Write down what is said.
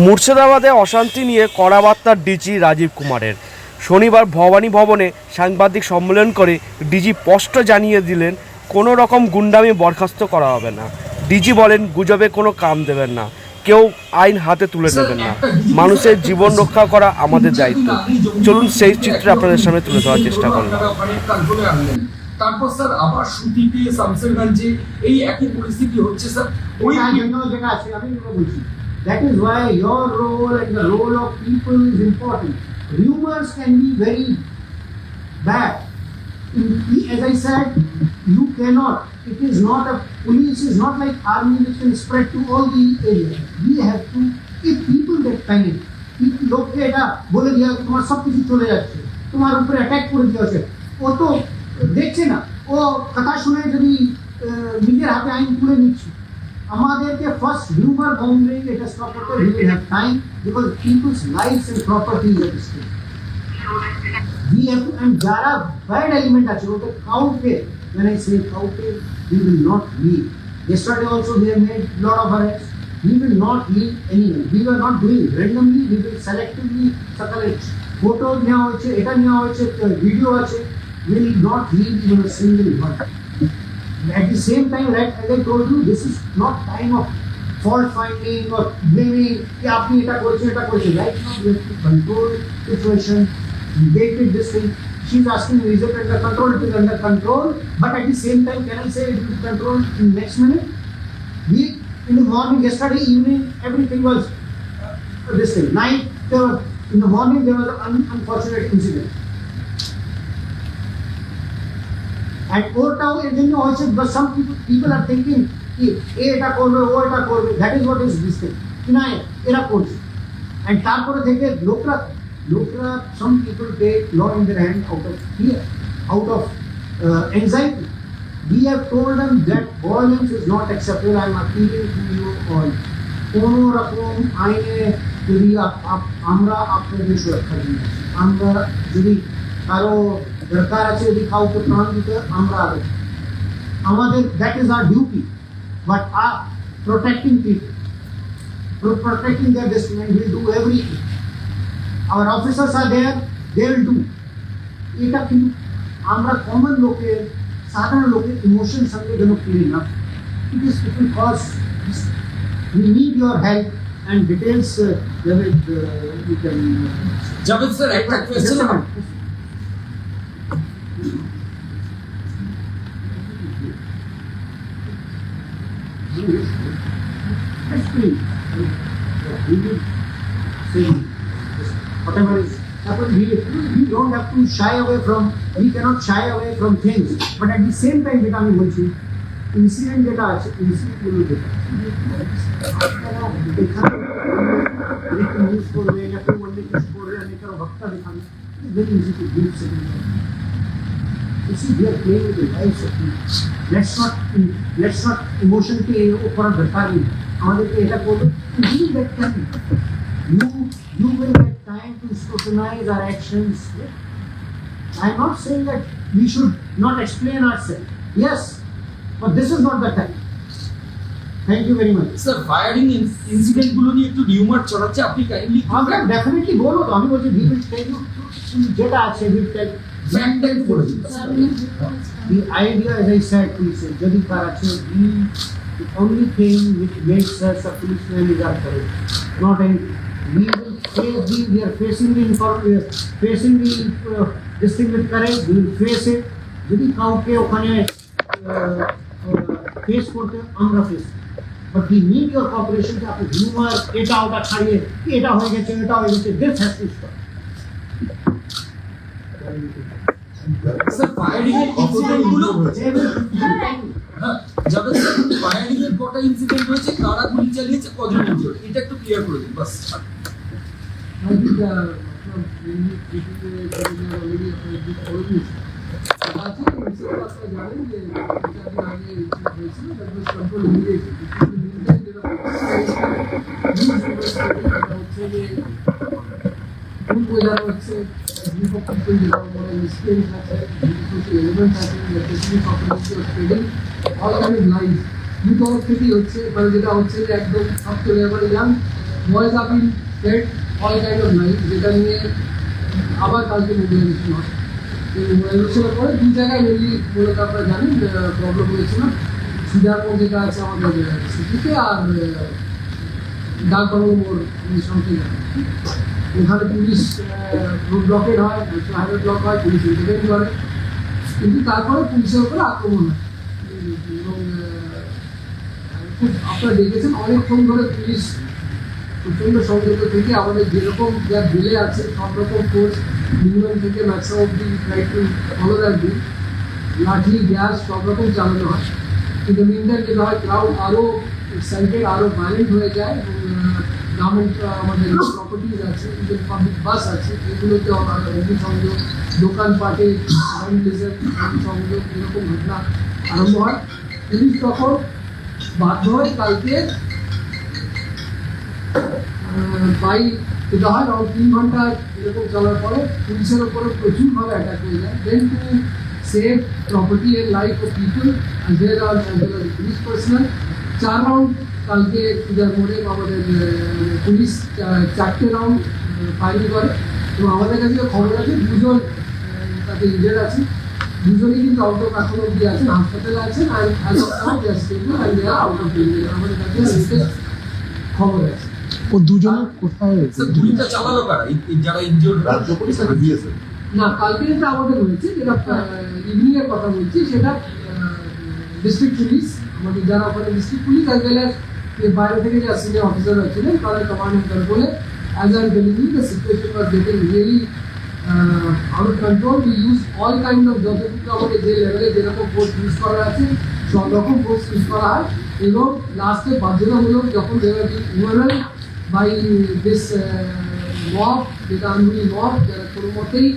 মুর্শিদাবাদে অশান্তি নিয়ে কড়া বার্তা ডিজি রাজীব কুমারের। শনিবার ভবানী ভবনে সাংবাদিক সম্মেলন করে ডিজি স্পষ্ট জানিয়ে দিলেন কোনো রকম গুন্ডামি বরখাস্ত করা হবে না। ডিজি বলেন গুজবে কোনো কাম দেবেন না, কেউ আইন হাতে তুলে নেবেন না, মানুষের জীবন রক্ষা করা আমাদের দায়িত্ব। চলুন সেই চিত্র আপনাদের সামনে তুলে ধরার চেষ্টা করলাম। তারপর স্যার আবার সুতিতে শামসেরগঞ্জে এই একই পরিস্থিতি হচ্ছে স্যার। ওই যেটা আছে আমি বলছি, that is why your role and the role of people is important. Rumors can be very bad. As I said, you cannot, it is not a police is not like army which can spread to all the areas. We have to, if people get panic, লোককে এটা বলে দেওয়া তোমার সব কিছু চলে যাচ্ছে, তোমার উপরে অ্যাটাক করে দেওয়া হচ্ছে, ও তো দেখছে না, ও কথা শুনে যদি নিজের হাতে আইন তুলে নিচ্ছে। আমাদেরকে ফার্স্ট হিউমার বাউন্ডারি এটা স্টপ করতে we will have time because people's lives and properties are at stake. We have to, and যারা bad element আছে ওকে কাউকে, when I say কাউকে, we will not leave. Yesterday also they have made lot of arrests. We will not leave anyone. We are not doing randomly, we will selectively সকালে photo নেওয়া হয়েছে, এটা নেওয়া হয়েছে, video আছে, we will not leave even a single one. At the same time, right, as I told you, this is not time of fault finding or blaming. कि आपने इटा कोई right now we have to control situation. They did this thing. She's asking, is it under control? It is under control. But at the same time, can I say it is controlled in next minute? We in the morning, yesterday evening, everything was this thing. Night, in the morning there was an unfortunate incident. And ওটাও এর জন্য হয়েছে, but some people are thinking কি এটা করবে ও এটা করবে, that is what is this thing. না এরা করছে, and তারপরে থেকে লোকরা some people take law in their hand out of fear, out of anxiety. We have told them that violence is not acceptable. I am appealing to you all. কোনো রকম আইনে যদি আমরা আপনাদের সুরক্ষা দিই, আমরা যদি কারো দরকার আছে, যদি কাউকে প্রাণ দিতে আমরা আগে আমাদের, that is our duty, but protecting people, protecting their destiny, and we'll do everything. Our officers are there, they will do. এটা কিন্তু আমরা কমন লোকের, সাধারণ লোকের ইমোশন সঙ্গে যেন ফিরি না। It will cause, we need your help and details. You can Javed sir একটা question whatever is happened, we don't have to shy away from, we cannot shy away from things, but at the same time যেটা আমি বলছি, incident যেটা আছে, incident গুলো যেটা news করবে না, কেউ বললে কিছু করবে না, কারো ভক্তা দেখাবে, very easy to build second. You see, we are playing with the lives of people. Let's not emotion के ऊपर दरकार नहीं, আমাদেরকে এটা করবে, you will get time, you will get time to scrutinize our actions. I am not saying that we should not explain ourselves, yes, but this is not the time. Thank you very much. Sir firing incident গুলো নিয়ে একটু rumour ছড়াচ্ছে, আপনি kindly আমরা definitely বলবো, তো আমি বলছি we will tell you যেটা আছে, we will tell fact type করে দিন। the idea, as I said, please, যদি কার আছে, the only thing which makes us a policeman is our courage, not any. We are facing this thing with courage. We will face it. যদি কাউকে ওখানে face করতে, আমরা face, but we need your cooperation. যে আপনি humour এটা ওটা ছাড়িয়ে এটা হয়ে গেছে, this has to stop. Sir firing এর ইনসিডেন্ট গুলো, যাদের ফায়ারিং এর কটা ইনসিডেন্ট হয়েছে, কারা গুলি চালিয়েছে, কজন ইনজুর্ড, এটা একটু ক্লিয়ার করে দিন বাস। I think all kind of lies. You thought থেকে হচ্ছে, মানে যেটা হচ্ছে যে একদম সব চলে যাবে, young boys have been fed all kind of lies, যেটা নিয়ে আবার কালকে মোবিলাইজেশন হয়। এই মোবিলাইজেশনের পরে দু জায়গায় মেনলি মূলত আপনারা জানেন প্রবলেম হয়েছিল, সিদারপুর যেটা আছে আমাদের সিটিতে, আর ডাকবাংলো মোড় সংখ্যে ওখানে পুলিশ রোড ব্লকেড হয়, ন্যাশনাল হাইওয়ে ব্লক হয়, পুলিশ ইন্টারভেন করে, কিন্তু তারপরে পুলিশের উপরে আক্রমণ হয়। এবং খুব আপনারা দেখেছেন অনেকক্ষণ ধরে পুলিশ প্রচণ্ড সংযত থেকে আমাদের যেরকম যা বিলে আছে সব রকম ফোর্স মিনিমাম থেকে ম্যাক্সিমাম অব্দি ট্রাই টু ফলো দ্যাট বিল, লাঠি গ্যাস সব রকম চালানো হয়। কিন্তু মিনটাইম যেটা হয় ক্রাউড আরও এক্সাইটেড, আরও ভায়োলেন্ট হয়ে যায়, এবং গভর্নমেন্ট আমাদের প্রপার্টিজ আছে, পাবলিক বাস আছে, এগুলোতে অগ্নিসংযোগ, দোকানপাটে ভ্যান্ডালিজম, অগ্নিসংযোগ এরকম ঘটনা আরম্ভ হয়। পুলিশ তখন বাধ্য হয় কালকে বাই যেটা হয় আরও 3 ঘন্টা এরকম চলার পরে পুলিশের ওপরে প্রচুরভাবে অ্যাটাক হয়ে যায়। Then to save property and life of people and there are police personnel 4 round কালকে পূজার মোড়ে আমাদের পুলিশ 4টে রাউন্ড ফায়ারিং করে, এবং আমাদের কাছে খবর আছে 2জন তাতে ইনজার্ড আছে, 2জনই কিন্তু আউট অফ এখনো অব্দি আছেন, হাসপাতালে আছেন, and as of now they are stable and they are out of danger. আমাদের কাছে লেটেস্ট খবর আছে। ও দুজনে কোথায়? স্যার গুলিটা চালালো কারা, যারা ইনজিওর্ড? রাজ্য পুলিশ আর বিএসএফ। না, কালকে যেটা আমাদের হয়েছে, যেটা ইভিনিং এর কথা বলছি, সেটা ডিস্ট্রিক্ট পুলিশ, আমাদের যারা ওখানে district police as well as বাইরে থেকে যে সিনিয়র অফিসাররা ছিলেন তারা কমান্ড অ্যান্ড কন্ট্রোলে, as are telling the situation was getting really out of control. We use all kind of যতটুকু আমাদের যে লেভেলে যেরকম ফোর্স ইউজ করা আছে সব রকম ফোর্স ইউজ করা হয়, এবং লাস্টে বাধ্যতামূলক যখন দেওয়ার ওভারঅল বাই দিস মব, যেটা আনগুলি মব, যারা কোনো মতেই